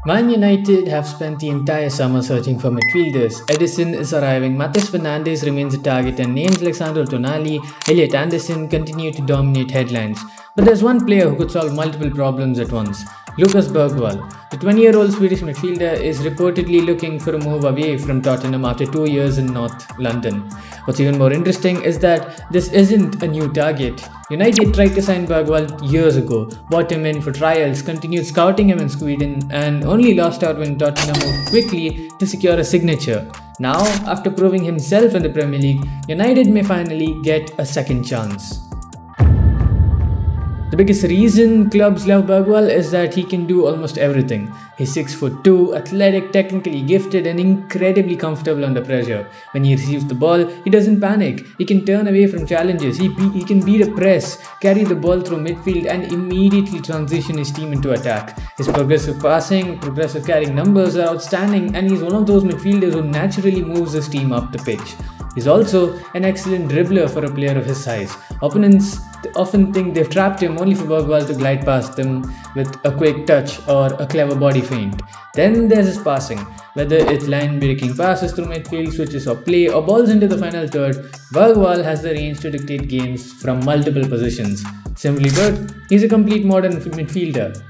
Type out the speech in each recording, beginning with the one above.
Man United have spent the entire summer searching for midfielders. Edison is arriving, Matheus Fernandes remains a target, and names like Sandro Tonali, Elliot Anderson continue to dominate headlines. But there's one player who could solve multiple problems at once: Lucas Bergvall. The 20-year-old Swedish midfielder is reportedly looking for a move away from Tottenham after 2 years in North London. What's even more interesting is that this isn't a new target. United tried to sign Bergvall years ago, bought him in for trials, continued scouting him in Sweden, and only lost out when Tottenham moved quickly to secure a signature. Now, after proving himself in the Premier League, United may finally get a second chance. The biggest reason clubs love Bergvall is that he can do almost everything. He's 6'2", athletic, technically gifted, and incredibly comfortable under pressure. When he receives the ball, he doesn't panic. He can turn away from challenges. He can beat a press, carry the ball through midfield, and immediately transition his team into attack. His progressive passing, progressive carrying numbers are outstanding, and he's one of those midfielders who naturally moves his team up the pitch. He's also an excellent dribbler for a player of his size. Opponents often think they've trapped him only for Bergvall to glide past them with a quick touch or a clever body feint. Then there's his passing. Whether it's line-breaking passes through midfield, switches of play, or balls into the final third, Bergvall has the range to dictate games from multiple positions. Simply put, he's a complete modern midfielder.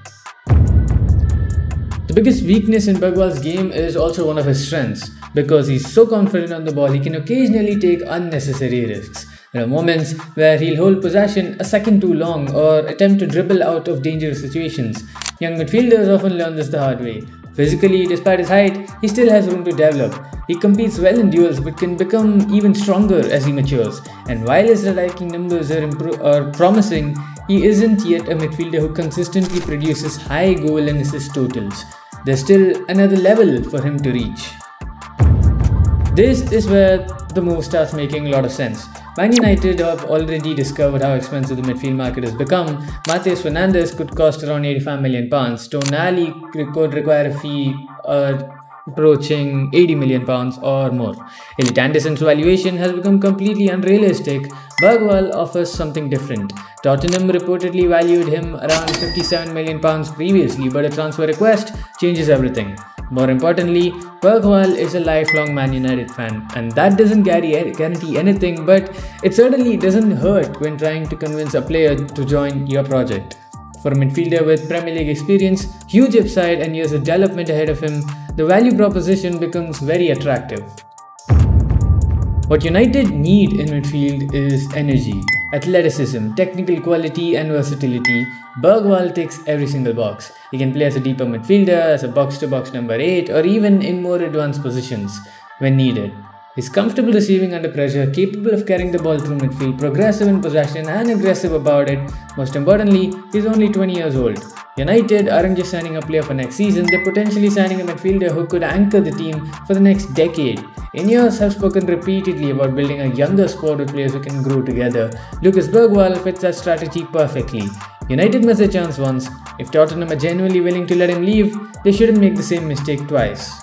The biggest weakness in Bergvall's game is also one of his strengths. Because he's so confident on the ball, he can occasionally take unnecessary risks. There are moments where he'll hold possession a second too long or attempt to dribble out of dangerous situations. Young midfielders often learn this the hard way. Physically, despite his height, he still has room to develop. He competes well in duels but can become even stronger as he matures. And while his striking numbers are promising, he isn't yet a midfielder who consistently produces high goal and assist totals. There's still another level for him to reach. This is where the move starts making a lot of sense. Man United have already discovered how expensive the midfield market has become. Matheus Fernandes could cost around £85 million. Tonali could require a fee approaching £80 million or more. Elliot Anderson's valuation has become completely unrealistic. Bergvall offers something different. Tottenham reportedly valued him around £57 million previously, but a transfer request changes everything. More importantly, Bergvall is a lifelong Man United fan, and that doesn't guarantee anything, but it certainly doesn't hurt when trying to convince a player to join your project. For a midfielder with Premier League experience, huge upside, and years of development ahead of him, the value proposition becomes very attractive. What United need in midfield is energy, athleticism, technical quality, and versatility. Bergvall ticks every single box. He can play as a deeper midfielder, as a box-to-box number 8, or even in more advanced positions when needed. He's comfortable receiving under pressure, capable of carrying the ball through midfield, progressive in possession, and aggressive about it. Most importantly, he's only 20 years old. United aren't just signing a player for next season, they're potentially signing a midfielder who could anchor the team for the next decade. INEOS have spoken repeatedly about building a younger squad with players who can grow together. Lucas Bergvall fits that strategy perfectly. United missed a chance once. If Tottenham are genuinely willing to let him leave, they shouldn't make the same mistake twice.